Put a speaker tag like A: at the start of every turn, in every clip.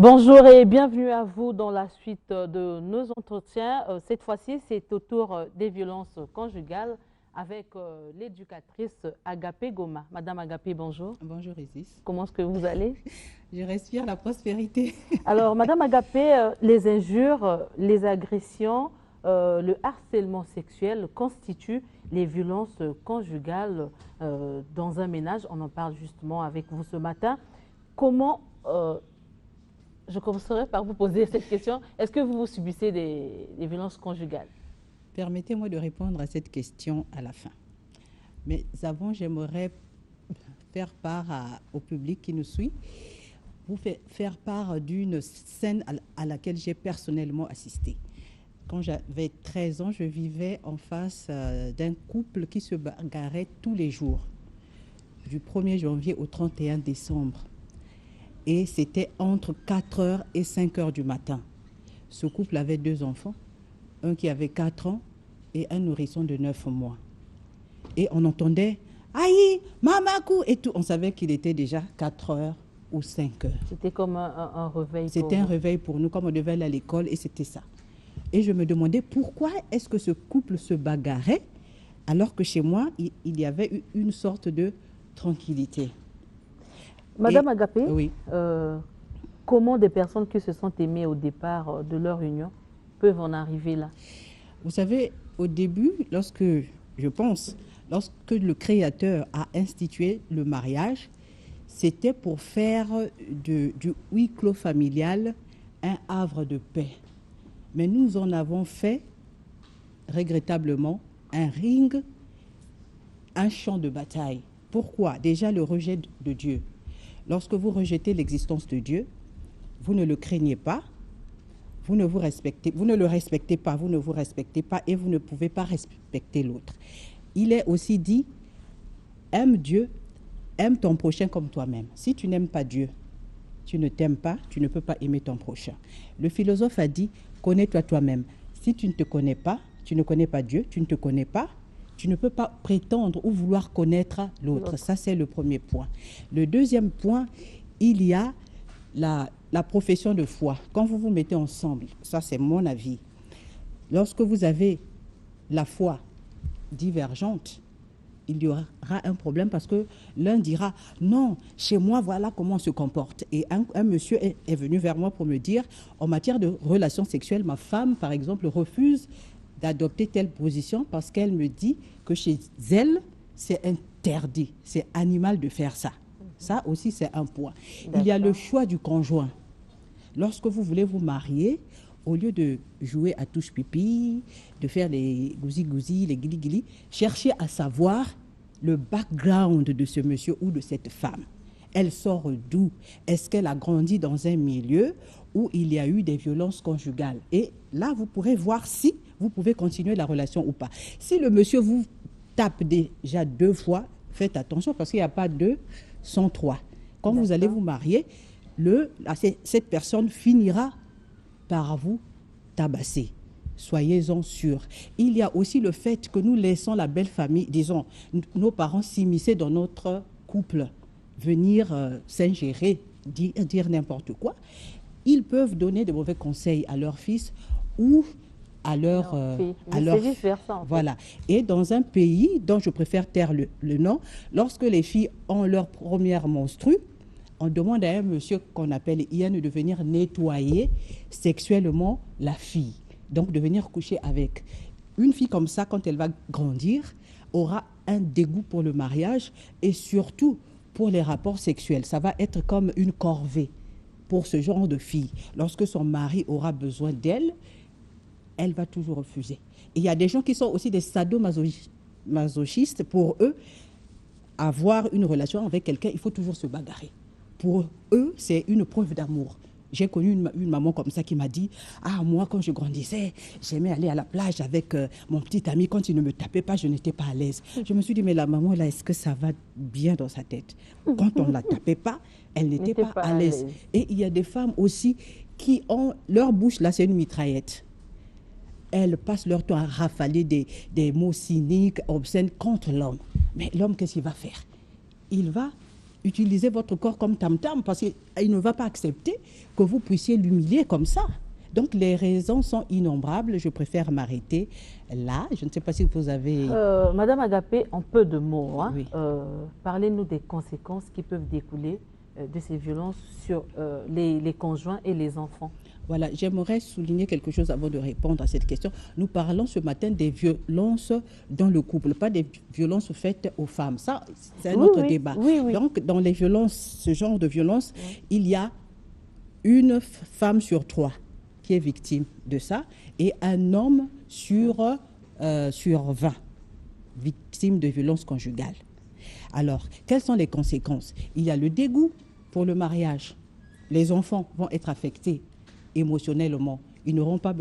A: Bonjour et bienvenue à vous dans la suite de nos entretiens. Cette fois-ci, c'est au tour des violences conjugales avec l'éducatrice Agapé Goma. Madame Agapé, bonjour.
B: Bonjour Isis.
A: Comment est-ce que vous allez?
B: Je respire la prospérité.
A: Alors, Madame Agapé, les injures, les agressions, le harcèlement sexuel constituent les violences conjugales dans un ménage. On en parle justement avec vous ce matin. Comment Je commencerai par vous poser cette question. Est-ce que vous subissez des violences conjugales?
B: Permettez-moi de répondre à cette question à la fin. Mais avant, j'aimerais faire part au public qui nous suit, vous faire part d'une scène à laquelle j'ai personnellement assisté. Quand j'avais 13 ans, je vivais en face d'un couple qui se bagarrait tous les jours, du 1er janvier au 31 décembre. Et c'était entre 4 heures et 5 heures du matin. Ce couple avait 2 enfants, un qui avait 4 ans et un nourrisson de 9 mois. Et on entendait « Aïe, mamakou » et tout. On savait qu'il était déjà 4 heures ou 5 heures.
A: C'était comme un réveil pour
B: C'était un
A: vous.
B: réveil pour nous, comme on devait aller à l'école, et c'était ça. Et je me demandais pourquoi est-ce que ce couple se bagarrait alors que chez moi, il y avait une sorte de tranquillité.
A: Madame Agapé,
B: Oui.
A: comment des personnes qui se sont aimées au départ de leur union peuvent en arriver là?
B: Vous savez, au début, lorsque le Créateur a institué le mariage, c'était pour faire du huis clos familial un havre de paix. Mais nous en avons fait, regrettablement, un ring, un champ de bataille. Pourquoi? Déjà le rejet de Dieu. Lorsque vous rejetez l'existence de Dieu, vous ne le craignez pas, vous ne le respectez pas, vous ne vous respectez pas et vous ne pouvez pas respecter l'autre. Il est aussi dit, aime Dieu, aime ton prochain comme toi-même. Si tu n'aimes pas Dieu, tu ne t'aimes pas, tu ne peux pas aimer ton prochain. Le philosophe a dit, connais-toi toi-même. Si tu ne te connais pas, tu ne connais pas Dieu, tu ne te connais pas, tu ne peux pas prétendre ou vouloir connaître l'autre. Ça, c'est le premier point. Le deuxième point, il y a la profession de foi. Quand vous vous mettez ensemble, ça c'est mon avis, lorsque vous avez la foi divergente, il y aura un problème parce que l'un dira « Non, chez moi, voilà comment on se comporte ». Et un monsieur est venu vers moi pour me dire « En matière de relations sexuelles, ma femme, par exemple, refuse d'adopter telle position parce qu'elle me dit que chez elle, c'est interdit, c'est animal de faire ça ». Ça aussi, c'est un point. Il y a le choix du conjoint. Lorsque vous voulez vous marier, au lieu de jouer à touche pipi, de faire les gousi-gousi, les guili-guili, cherchez à savoir le background de ce monsieur ou de cette femme. Elle sort d'où? Est-ce qu'elle a grandi dans un milieu où il y a eu des violences conjugales? Et là, vous pourrez voir si vous pouvez continuer la relation ou pas. Si le monsieur vous tape déjà 2 fois, faites attention parce qu'il n'y a pas 2 sans 3. Quand vous allez vous marier, cette personne finira par vous tabasser. Soyez-en sûrs. Il y a aussi le fait que nous laissons la belle famille, disons, nos parents s'immiscer dans notre couple, venir s'ingérer, dire n'importe quoi. Ils peuvent donner de mauvais conseils à leur fils ou à leur voilà. Et dans un pays dont je préfère taire le nom, lorsque les filles ont leur première menstrue, on demande à un monsieur qu'on appelle Ian de venir nettoyer sexuellement la fille. Donc de venir coucher avec. Une fille comme ça, quand elle va grandir, aura un dégoût pour le mariage et surtout pour les rapports sexuels. Ça va être comme une corvée pour ce genre de fille. Lorsque son mari aura besoin d'elle, elle va toujours refuser. Et il y a des gens qui sont aussi des sadomasochistes. Pour eux, avoir une relation avec quelqu'un, il faut toujours se bagarrer. Pour eux, c'est une preuve d'amour. J'ai connu une maman comme ça qui m'a dit « Ah, moi, quand je grandissais, j'aimais aller à la plage avec mon petit ami. Quand il ne me tapait pas, je n'étais pas à l'aise. » Je me suis dit « Mais la maman, là, est-ce que ça va bien dans sa tête ?» Quand on ne la tapait pas, elle n'était pas à l'aise. Et il y a des femmes aussi qui ont... Leur bouche, là, c'est une mitraillette. Elles passent leur temps à rafaler des mots cyniques, obscènes contre l'homme. Mais l'homme, qu'est-ce qu'il va faire? Il va utiliser votre corps comme tam-tam parce qu'il ne va pas accepter que vous puissiez l'humilier comme ça. Donc, les raisons sont innombrables. Je préfère m'arrêter là. Je ne sais pas si vous avez...
A: Madame Agapé, en peu de mots, hein,
B: Oui.
A: parlez-nous des conséquences qui peuvent découler de ces violences sur les conjoints et les enfants.
B: Voilà, j'aimerais souligner quelque chose avant de répondre à cette question. Nous parlons ce matin des violences dans le couple, pas des violences faites aux femmes. Ça, c'est un autre débat.
A: Oui, oui.
B: Donc, dans les violences, ce genre de violence, il y a une femme sur 3 qui est victime de ça et un homme sur 20 victime de violences conjugales. Alors, quelles sont les conséquences? Il y a le dégoût pour le mariage. Les enfants vont être affectés émotionnellement. Ils n'auront pas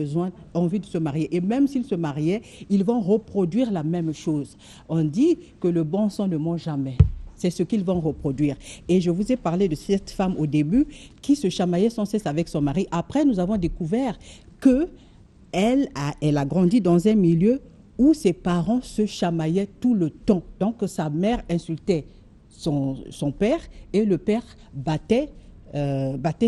B: envie de se marier. Et même s'ils se mariaient, ils vont reproduire la même chose. On dit que le bon sang ne ment jamais. C'est ce qu'ils vont reproduire. Et je vous ai parlé de cette femme au début qui se chamaillait sans cesse avec son mari. Après, nous avons découvert qu'elle a grandi dans un milieu où ses parents se chamaillaient tout le temps. Donc, sa mère insultait son père et le père battait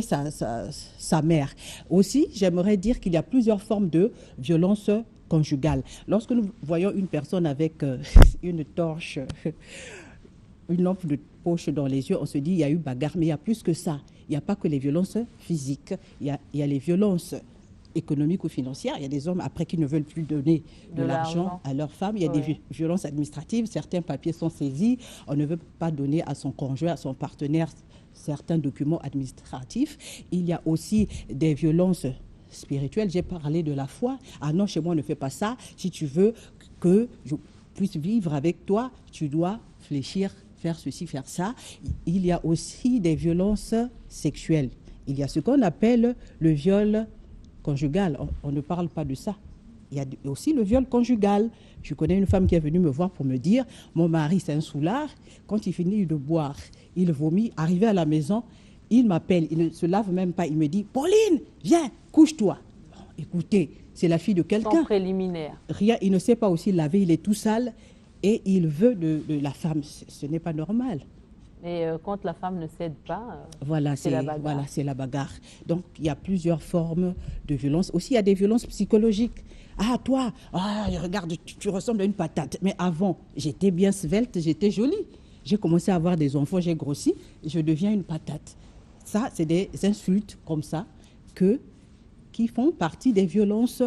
B: sa mère. Aussi, j'aimerais dire qu'il y a plusieurs formes de violence conjugale. Lorsque nous voyons une personne avec une torche, une lampe de poche dans les yeux, on se dit il y a eu bagarre, mais il y a plus que ça. Il n'y a pas que les violences physiques, il y a les violences économiques ou financières. Il y a des hommes après qui ne veulent plus donner de l'argent à leur femme. Il y a des violences administratives. Certains papiers sont saisis. On ne veut pas donner à son conjoint, à son partenaire, certains documents administratifs. Il y a aussi des violences spirituelles. J'ai parlé de la foi. Ah non, chez moi, on ne fait pas ça. Si tu veux que je puisse vivre avec toi, tu dois fléchir, faire ceci, faire ça. Il y a aussi des violences sexuelles. Il y a ce qu'on appelle le viol conjugal. On ne parle pas de ça. Il y a aussi le viol conjugal. Je connais une femme qui est venue me voir pour me dire « Mon mari, c'est un soulard. Quand il finit de boire, il vomit. Arrivé à la maison, il m'appelle. Il ne se lave même pas. Il me dit « Pauline, viens, couche-toi. » Écoutez, c'est la fille de quelqu'un.
A: Sans préliminaire.
B: Rien, il ne sait pas aussi laver. Il est tout sale et il veut de la femme. Ce n'est pas normal.
A: Et quand la femme ne cède pas,
B: voilà, c'est la bagarre. Voilà, c'est la bagarre. Donc, il y a plusieurs formes de violence. Aussi, il y a des violences psychologiques. Ah, toi, regarde, tu ressembles à une patate. Mais avant, j'étais bien svelte, j'étais jolie. J'ai commencé à avoir des enfants, j'ai grossi, je deviens une patate. Ça, c'est des insultes comme ça qui font partie des violences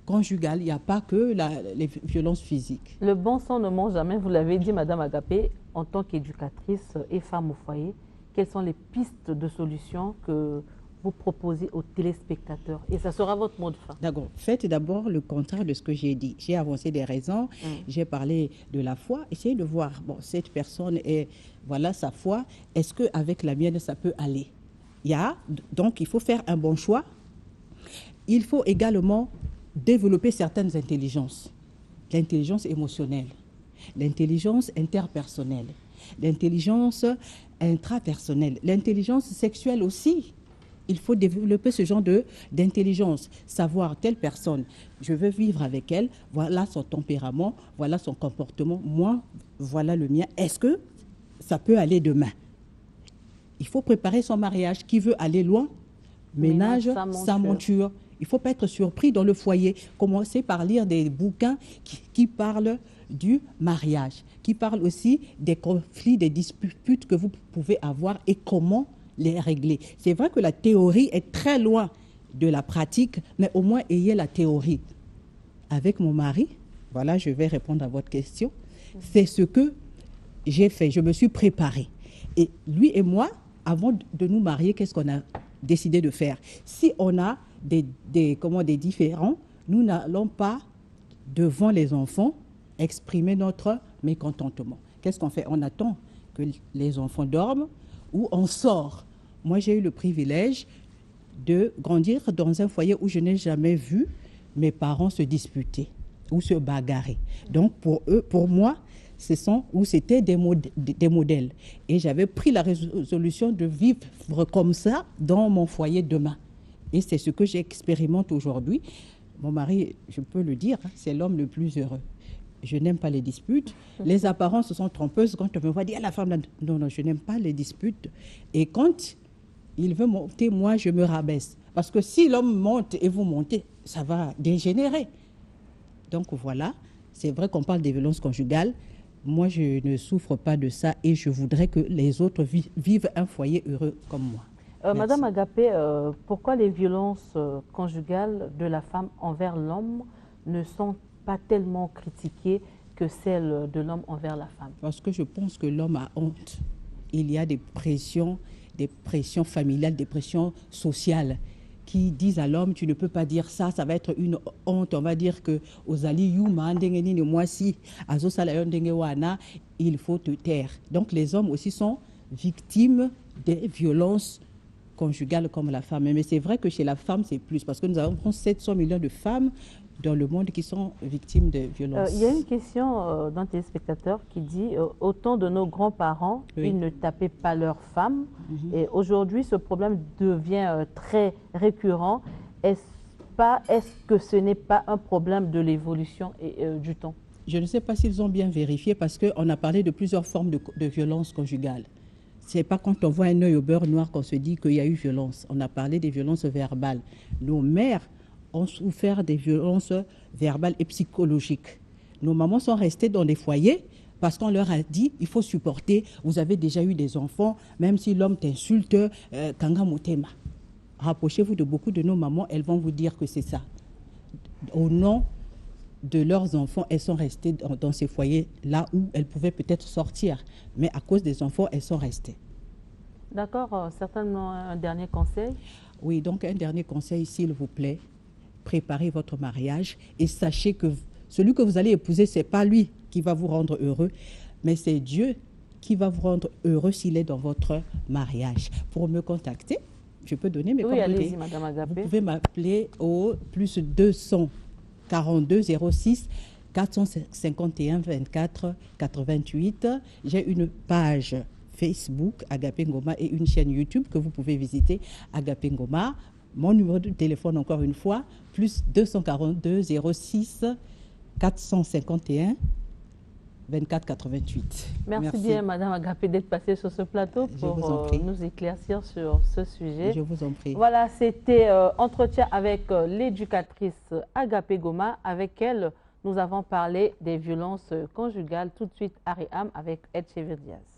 B: conjugales. Il n'y a pas que les violences physiques.
A: Le bon sang ne ment jamais, vous l'avez dit, Madame Agapé, en tant qu'éducatrice et femme au foyer. Quelles sont les pistes de solutions que vous proposez aux téléspectateurs? Et ça sera votre mot de fin.
B: D'accord. Faites d'abord le contraire de ce que j'ai dit. J'ai avancé des raisons, j'ai parlé de la foi. Essayez de voir, bon, cette personne voilà sa foi. Est-ce qu'avec la mienne, ça peut aller? Donc, il faut faire un bon choix. Il faut également développer certaines intelligences. L'intelligence émotionnelle, l'intelligence interpersonnelle, l'intelligence intrapersonnelle, l'intelligence sexuelle aussi. Il faut développer ce genre d'intelligence, savoir telle personne, je veux vivre avec elle, voilà son tempérament, voilà son comportement, moi, voilà le mien. Est-ce que ça peut aller demain? Il faut préparer son mariage. Qui veut aller loin? Ménage sa monture. Il ne faut pas être surpris dans le foyer. Commencez par lire des bouquins qui parlent du mariage, qui parlent aussi des conflits, des disputes que vous pouvez avoir et comment les régler. C'est vrai que la théorie est très loin de la pratique, mais au moins ayez la théorie. Avec mon mari, voilà, je vais répondre à votre question. C'est ce que j'ai fait. Je me suis préparée. Et lui et moi, avant de nous marier, qu'est-ce qu'on a décidé de faire? Si on a des différends, nous n'allons pas, devant les enfants, exprimer notre mécontentement. Qu'est-ce qu'on fait? On attend que les enfants dorment ou on sort. Moi, j'ai eu le privilège de grandir dans un foyer où je n'ai jamais vu mes parents se disputer ou se bagarrer. Donc, pour moi, c'était des modèles. Et j'avais pris la résolution de vivre comme ça dans mon foyer demain. Et c'est ce que j'expérimente aujourd'hui. Mon mari, je peux le dire, c'est l'homme le plus heureux. je n'aime pas les disputes. Les apparences sont trompeuses. Quand on me voit dire, ah, la femme, là, non, non, je n'aime pas les disputes. Et quand il veut monter, moi, je me rabaisse. Parce que si l'homme monte et vous montez, ça va dégénérer. Donc voilà, c'est vrai qu'on parle des violences conjugales. Moi, je ne souffre pas de ça et je voudrais que les autres vivent un foyer heureux comme moi.
A: Madame Agapé, pourquoi les violences conjugales de la femme envers l'homme ne sont pas tellement critiquées que celles de l'homme envers la femme?
B: Parce que je pense que l'homme a honte. Il y a des pressions familiales, des pressions sociales qui disent à l'homme, tu ne peux pas dire ça, ça va être une honte. On va dire que il faut te taire. Donc les hommes aussi sont victimes des violences conjugales comme la femme. Mais c'est vrai que chez la femme, c'est plus, parce que nous avons 700 millions de femmes dans le monde qui sont victimes de violences.
A: Il y a une question d'un téléspectateur qui dit au temps de nos grands-parents, oui, ils ne tapaient pas leurs femmes. Et aujourd'hui, ce problème devient très récurrent. Est-ce que ce n'est pas un problème de l'évolution et du temps?
B: Je ne sais pas s'ils ont bien vérifié parce qu'on a parlé de plusieurs formes de violence conjugale. Ce n'est pas quand on voit un œil au beurre noir qu'on se dit qu'il y a eu violence. On a parlé des violences verbales. Nos mères ont souffert des violences verbales et psychologiques. Nos mamans sont restées dans des foyers parce qu'on leur a dit, il faut supporter, vous avez déjà eu des enfants, même si l'homme t'insulte, kanga motema. Rapprochez-vous de beaucoup de nos mamans, elles vont vous dire que c'est ça. Au nom de leurs enfants, elles sont restées dans ces foyers-là où elles pouvaient peut-être sortir. Mais à cause des enfants, elles sont restées.
A: D'accord, certainement un dernier conseil?
B: Oui, donc un dernier conseil, s'il vous plaît. Préparez votre mariage et sachez que celui que vous allez épouser, ce n'est pas lui qui va vous rendre heureux, mais c'est Dieu qui va vous rendre heureux s'il est dans votre mariage. Pour me contacter, je peux donner mes coordonnées.
A: Oui, allez-y, Madame Agapé.
B: Vous pouvez m'appeler au plus 242 06 451 24 88. J'ai une page Facebook, Agapé Ngoma, et une chaîne YouTube que vous pouvez visiter, Agapé Ngoma. Mon numéro de téléphone, encore une fois, plus 242 06 451 24 88.
A: Merci bien, Madame Agapé, d'être passée sur ce plateau pour nous éclaircir sur ce sujet.
B: Je vous en prie.
A: Voilà, c'était entretien avec l'éducatrice Agapé Ngoma. Avec elle, nous avons parlé des violences conjugales. Tout de suite, Ariam avec Ed Cheverdias.